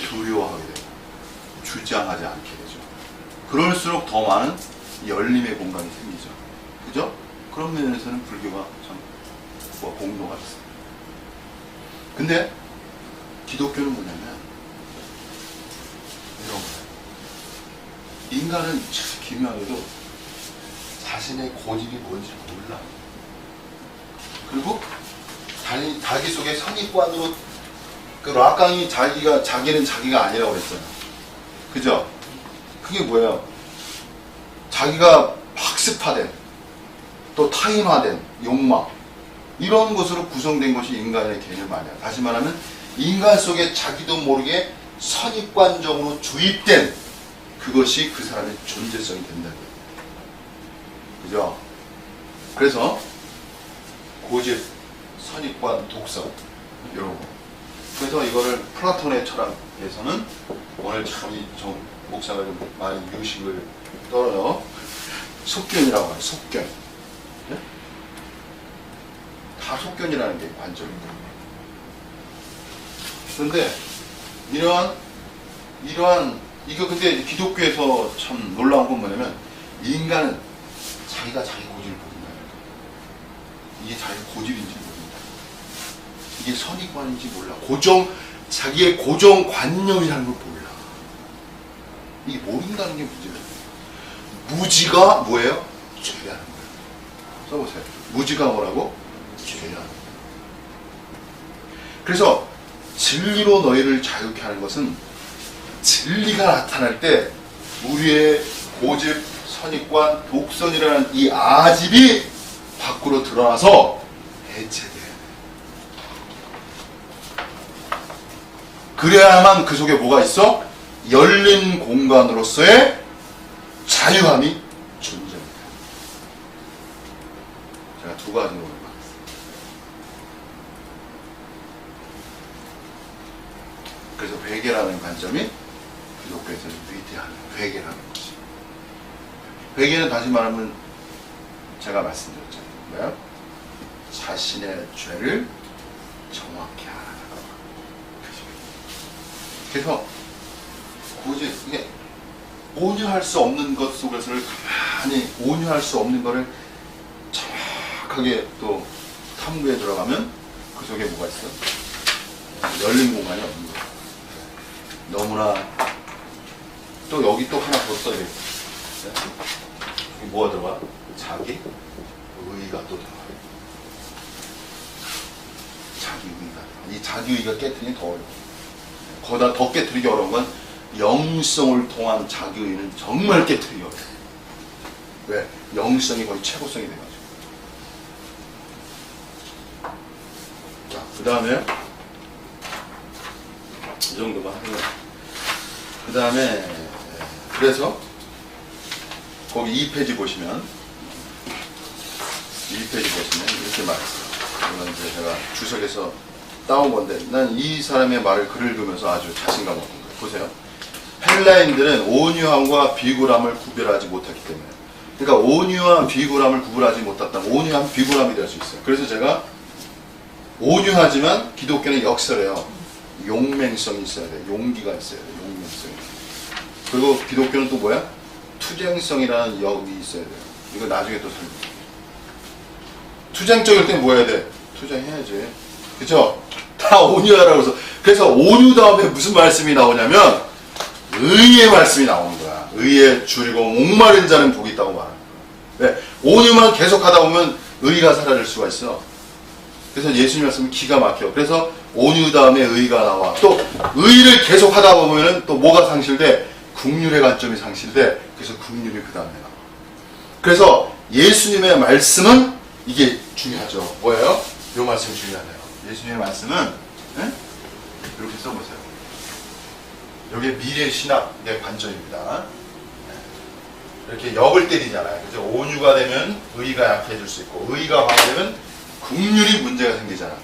두려워하게 돼요. 주장하지 않게 되죠. 그럴수록 더 많은 열림의 공간이 생기죠. 그죠? 그런 면에서는 불교가 참 공로가 있어요. 근데 기독교는 뭐냐면 이런 거예요. 인간은 기묘하게도 자신의 고집이 뭔지 몰라. 그리고 자기 속에 선입관으로, 그 락강이 자기는 자기가 아니라고 그랬잖아. 그죠? 그게 뭐예요? 자기가 학습화된, 또 타인화된 욕망, 이런 것으로 구성된 것이 인간의 개념 아니야. 다시 말하면 인간 속에 자기도 모르게 선입관적으로 주입된 그것이 그 사람의 존재성이 된다는 거예요. 그죠? 그래서 고집, 선입관, 독성, 이런 거. 그래서 이거를 플라톤의 철학에서는 오늘 참 정 목사가 좀 많이 유식을 떨어요. 속견이라고 해요. 속견. 네? 다 속견이라는 게 관점입니다. 그런데 이거 근데 기독교에서 참 놀라운 건 뭐냐면, 인간은 자기가 자기 고집을 모른다. 이게 자기 고집인지 모른다. 이게 선입관인지 몰라. 자기의 고정관념이라는 걸 몰라. 이게 모른다는 게 문제예요. 무지가 뭐예요? 죄라는 거예요. 써보세요. 무지가 뭐라고? 죄라는 거예요. 그래서 진리로 너희를 자유케 하는 것은 진리가 나타날 때 우리의 고집, 선입관, 독선이라는 이 아집이 밖으로 드러나서 해체돼야 돼. 그래야만 그 속에 뭐가 있어? 열린 공간으로서의 자유함이 존재합니다. 제가 두 가지로 말했습니다. 그래서 회개라는 관점이 기독교에서 위대한 회개라는 것이. 회개는 다시 말하면 제가 말씀드렸잖아요. 뭐예요? 자신의 죄를 정확히 알아가는 것. 그래서 굳이 이게 온유할 수 없는 것 속에서를 가만히 온유할 수 없는 거를 정확하게 또 탐구해 들어가면 그 속에 뭐가 있어? 열린 공간이 없는 거예요. 너무나. 또 여기 또 하나 더 써야 돼요. 뭐가 들어가? 자기 의의가 또 들어가요. 자기 의의가. 이 자기 의의가 깨트리기 더 어려워. 거기다 더 깨트리기 어려운 건 영성을 통한 자기 의의는 정말 깨트리기 어려워. 왜? 영성이 거의 최고성이 돼가지고. 자, 그 다음에 이 정도만 하고요. 그 다음에 그래서 거기 2페이지 보시면 2페이지 보시면 이렇게 말했어요. 이건 이제 제가 주석에서 따온 건데 난 이 사람의 말을 글을 읽으면서 아주 자신감 얻는 거예요. 보세요. 헬라인들은 온유함과 비굴함을 구별하지 못했기 때문에, 그러니까 온유함, 비굴함을 구분하지 못했다면 온유함, 비굴함이 될 수 있어요. 그래서 제가 온유하지만 기독교는 역설해요. 용맹성이 있어야 돼. 용기가 있어야 돼. 용맹성이. 그리고 기독교는 또 뭐야? 투쟁성이라는 역이 있어야 돼요. 이거 나중에 또 설명할게요. 투쟁적일 땐 뭐 해야 돼? 투쟁해야지. 그쵸? 다 온유하라고 해서. 그래서 온유 다음에 무슨 말씀이 나오냐면 의의 말씀이 나오는 거야. 의에 줄이고 목마른 자는 복이 있다고 말하는 거야. 네. 온유만 계속 하다 보면 의가 사라질 수가 있어. 그래서 예수님 말씀은 기가 막혀. 그래서 온유 다음에 의가 나와. 또 의를 계속 하다 보면은 또 뭐가 상실돼? 긍휼의 관점이 상실돼. 그래서 긍휼이 그 다음에 나와. 그래서 예수님의 말씀은 이게 중요하죠. 뭐예요? 이 말씀이 중요하네요. 예수님의 말씀은 이렇게 써보세요. 이게 미래 신학의 관점입니다. 이렇게 역을 때리잖아요. 그래서 온유가 되면 의가 약해질 수 있고, 의가 강화되면 긍휼이 문제가 생기잖아.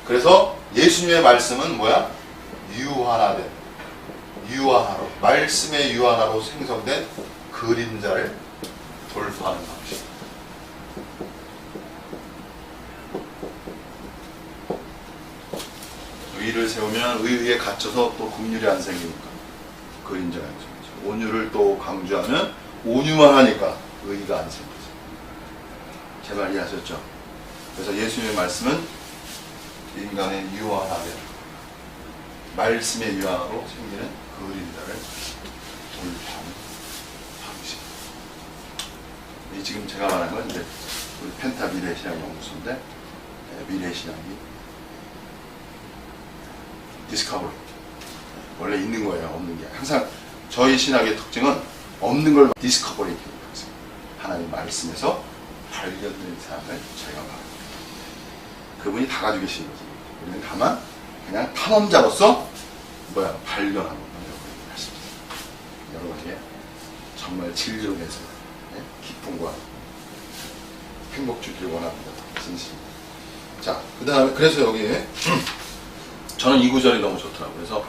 그래서 예수님의 말씀은 뭐야? 유한화된, 유한화로, 말씀의 유한화로 생성된 그림자를 돌파하는 방식. 의를 세우면 의에 갇혀서 또 긍휼이 안 생기니까 그림자가 안 생기죠. 온유를 또 강조하면 온유만 하니까 의가 안 생기죠. 제 말 이해하셨죠? 그래서 예수님의 말씀은 인간의 유한하게 말씀의 유한으로 생기는 그림자를 돌파하는 방식. 이 지금 제가 말한 건 이제 우리 펜타 미래신학 연구소인데, 미래신학이 디스커버리, 원래 있는 거예요, 없는 게. 항상 저희 신학의 특징은 없는 걸 디스커버리 하는 거예요. 하나님 말씀에서 발견된 사람을 저희가 말합니다. 그분이 다 가지고 계신 거지. 우리는 다만 그냥 탐험자로서 발견하는 여러분이 하십니다. 여러분에게 정말 진리로 내서 기쁨과 행복 주기를 원합니다. 진심입니다. 자, 그 다음에 그래서 여기 저는 이 구절이 너무 좋더라고요. 그래서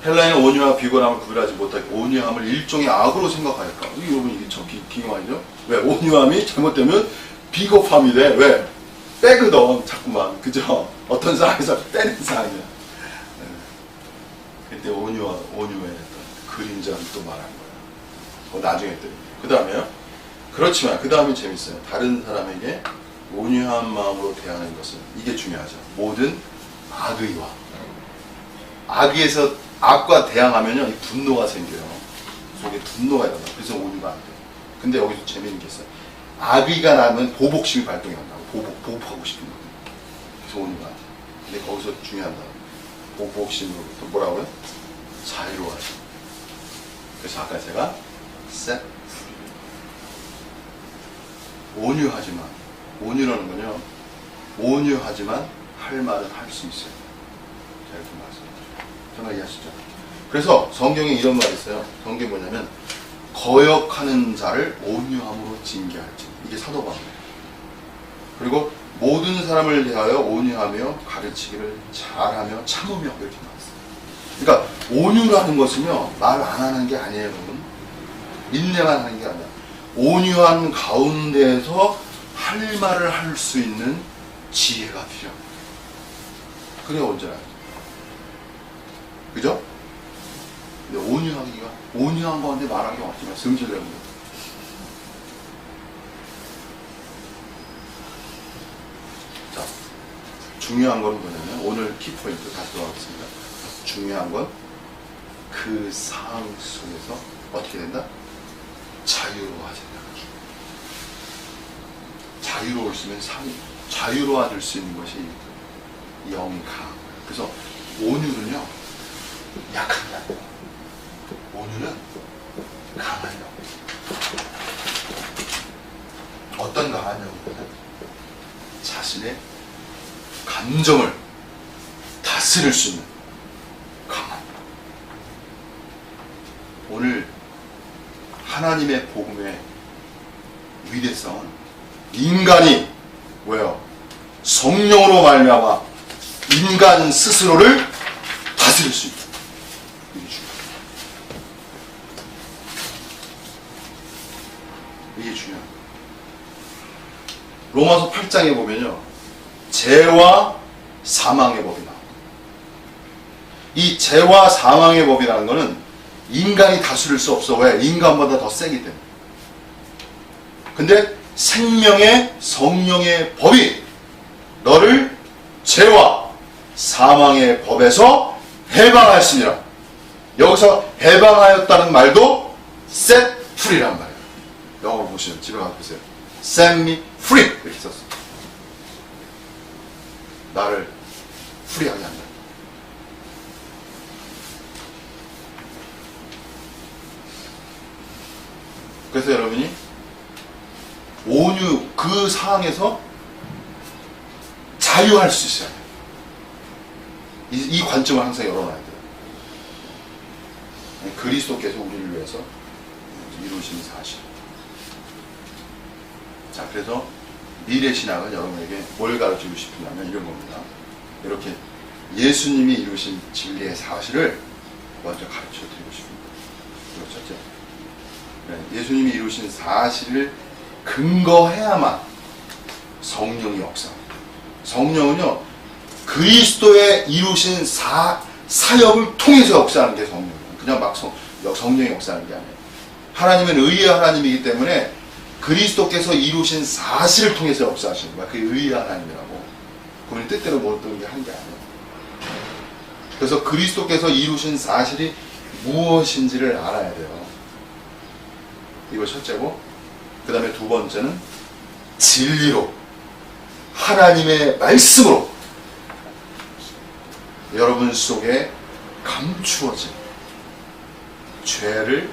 헬라인은 온유와 비굴함을 구별하지 못하고 온유함을 일종의 악으로 생각하였다. 여러분 이게 참 기묘하죠? 왜? 온유함이 잘못되면 비겁함이 돼. 왜? 빼거든 자꾸만. 그죠? 어떤 상황에서 빼는 상황이야. 그때 온유의 어떤 그림자를 또 말한 거야. 나중에 또. 그 다음에요. 그렇지만 그 다음이 재밌어요. 다른 사람에게 온유한 마음으로 대하는 것은 이게 중요하죠. 모든 악의와 악의에서 악과 대항하면요, 이 분노가 생겨요. 속에 분노가 일어나. 그래서 온유가 안 돼요. 근데 여기서 재미있는 게 있어요. 악의가 나면 보복심이 발동이 난다고. 보복하고 싶은 거예요. 그래서 온유가 안 돼요. 근데 거기서 중요한 단어. 보복심으로부터 뭐라고요? 자유로워하죠. 그래서 아까 제가 set free. 온유하지만, 온유라는 건요, 온유하지만 할 말은 할 수 있어요. 제가 이렇게 말씀드려요. 정말 이해하시죠? 그래서 성경에 이런 말이 있어요. 성경이 뭐냐면 거역하는 자를 온유함으로 징계할지. 이게 사도바울이에요. 그리고 모든 사람을 대하여 온유하며 가르치기를 잘하며 참으며 이렇게 말했어요. 그러니까 온유라는 것은요, 말 안 하는 게 아니에요, 여러분. 인내만 하는 게 아니야. 온유한 가운데에서 할 말을 할 수 있는 지혜가 필요합니다. 그래야 온전하죠. 그죠? 근데 온유한 가운데 말한 게 없지만 성질내는 거예요. 자, 중요한 건 뭐냐면, 오늘 키포인트 다시 돌아가겠습니다. 중요한 건 그 상황 속에서 어떻게 된다? 자유로워진다. 자유로울수면 자유로워질 수 있는 것이 영이 강한 거예요. 그래서 온유는요, 약한 게 아니에요. 온유는 강한 영. 어떤 강한 영이냐면 자신의 감정을 다스릴 수 있는 강한 영. 오늘 하나님의 복음의 위대성은 인간이 뭐예요? 성령으로 말미암아 인간 스스로를 다스릴 수 있다. 이게 중요해요. 이게 중요해요. 로마서 8장에 보면요, 죄와 사망의 법이 나옵니다. 이 죄와 사망의 법이라는 것은 인간이 다스릴 수 없어. 왜? 인간보다 더 세기 때문에. 근데 생명의 성령의 법이 너를 죄와 사망의 법에서 해방하였습니다. 여기서 해방하였다는 말도 set free란 말이에요. 영어로 보시면 집에 가서 보세요. set me free 이렇게 썼어요. 나를 프리하게 한다. 그래서 여러분이 온유 그 상황에서 자유할 수 있어야 돼요. 이 관점을 항상 열어놔야 돼요. 그리스도께서 우리를 위해서 이루신 사실. 자, 그래서 미래신학은 여러분에게 뭘 가르치고 싶으냐면 이런 겁니다. 이렇게 예수님이 이루신 진리의 사실을 먼저 가르쳐 드리고 싶습니다. 이거 첫째. 예수님이 이루신 사실을 근거해야만 성령이 역사합니다. 성령은요, 그리스도의 이루신 사역을 통해서 역사하는 게 성령이에요. 그냥 막 성령이 역사하는 게 아니에요. 하나님은 의의 하나님이기 때문에 그리스도께서 이루신 사실을 통해서 역사하시는 거야. 그게 의의 하나님이라고. 그분이 뜻대로 모든 게 한 게 아니에요. 그래서 그리스도께서 이루신 사실이 무엇인지를 알아야 돼요. 이거 첫째고, 그 다음에 두 번째는 진리로, 하나님의 말씀으로 여러분 속에 감추어진 죄를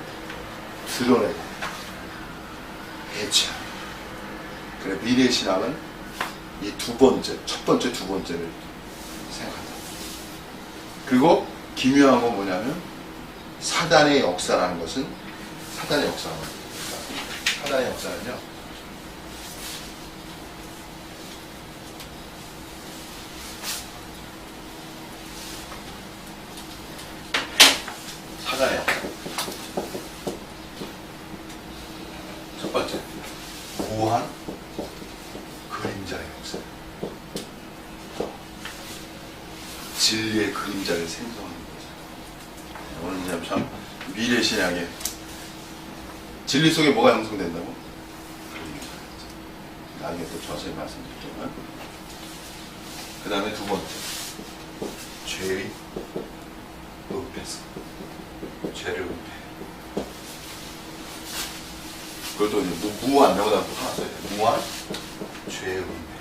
드러내고 해체하는. 그래, 미래신학은 이 두 번째, 첫 번째, 두 번째를 생각한다. 그리고 기묘한 건 뭐냐면 사단의 역사라는 것은 사단의 역사는요, 사단의 역사. 첫 번째, 무한 그림자의 역사. 진리의 그림자를 생성하는 거죠. 오늘 참 미래신학의 진리 속에 뭐가 형성된다고? 나중에 또 자세히 말씀드리지만, 그 다음에 두 번째, 죄의 은폐성. 죄를 은폐. 그것도 이제 무한, 여기다 또 하나 써야 돼. 무한 죄의 은폐.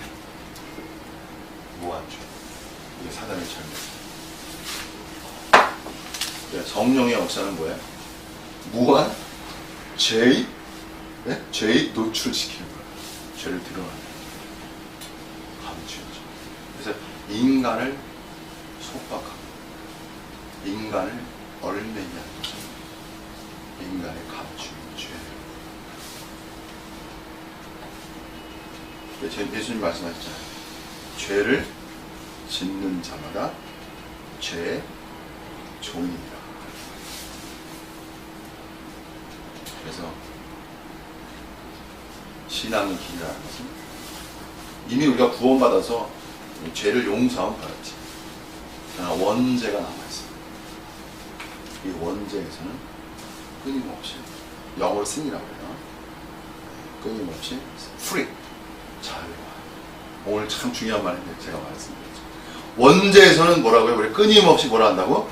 무한 죄. 이게 사단의 잘못. 성령의 역사는 뭐야? 무한 죄의 노출시키는 거예요. 죄를 드러나는 거예요. 감추죠. 그래서 인간을 속박하고 인간을 얼매게 하는 거죠. 인간의 감추는 죄. 예수님 말씀하셨잖아요. 죄를 짓는 자마다 죄의 종이니라. 그래서 신앙의 길이라는 것은 이미 우리가 구원받아서 죄를 용서함 받았지. 그러나 원죄가 남아있어요. 이 원죄에서는 끊임없이, 영어로 sin이라고 해요. 끊임없이 free, 자유로워. 오늘 참 중요한 말인데 제가 말씀드렸죠. 원죄에서는 뭐라고요? 우리 끊임없이 뭐라 한다고?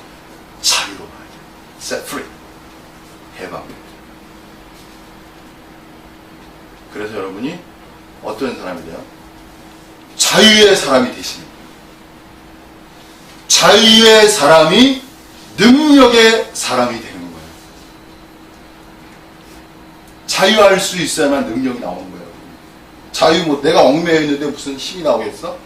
자유로워야 돼. set free. 해방됩니다. 그래서 여러분이 어떤 사람이 돼요? 자유의 사람이 되십니다. 자유의 사람이 능력의 사람이 되는 거예요. 자유할 수 있어야만 능력이 나오는 거예요. 자유, 내가 얽매여 있는데 무슨 힘이 나오겠어?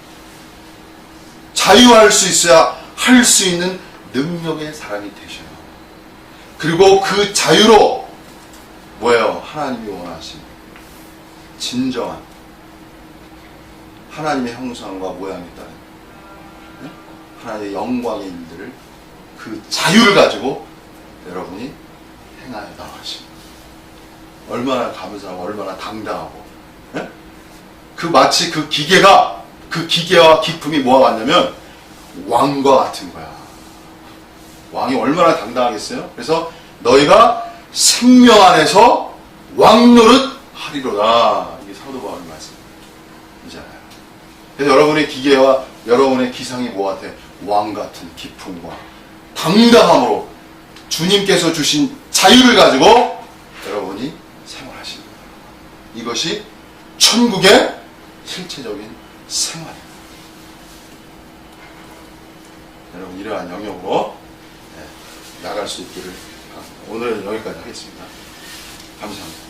자유할 수 있어야 할 수 있는 능력의 사람이 되셔요. 그리고 그 자유로 뭐예요? 하나님이 원하시는 진정한 하나님의 형상과 모양에 따른 하나님의 영광의 일들을 그 자유를 가지고 여러분이 행하여 나가십니다. 얼마나 감사하고 얼마나 당당하고, 예? 그 마치 그 기계가, 그 기계와 기품이 뭐가 같냐면 왕과 같은 거야. 왕이 얼마나 당당하겠어요? 그래서 너희가 생명 안에서 왕노릇 하리로다. 이게 사도 바울의 말씀이잖아요. 그래서 여러분의 기계와 여러분의 기상이 뭐 같아? 왕 같은 기품과 당당함으로 주님께서 주신 자유를 가지고 여러분이 생활하십니다. 이것이 천국의 실체적인 생활입니다. 여러분 이러한 영역으로 나갈 수 있기를 바랍니다. 오늘은 여기까지 하겠습니다. 감사합니다.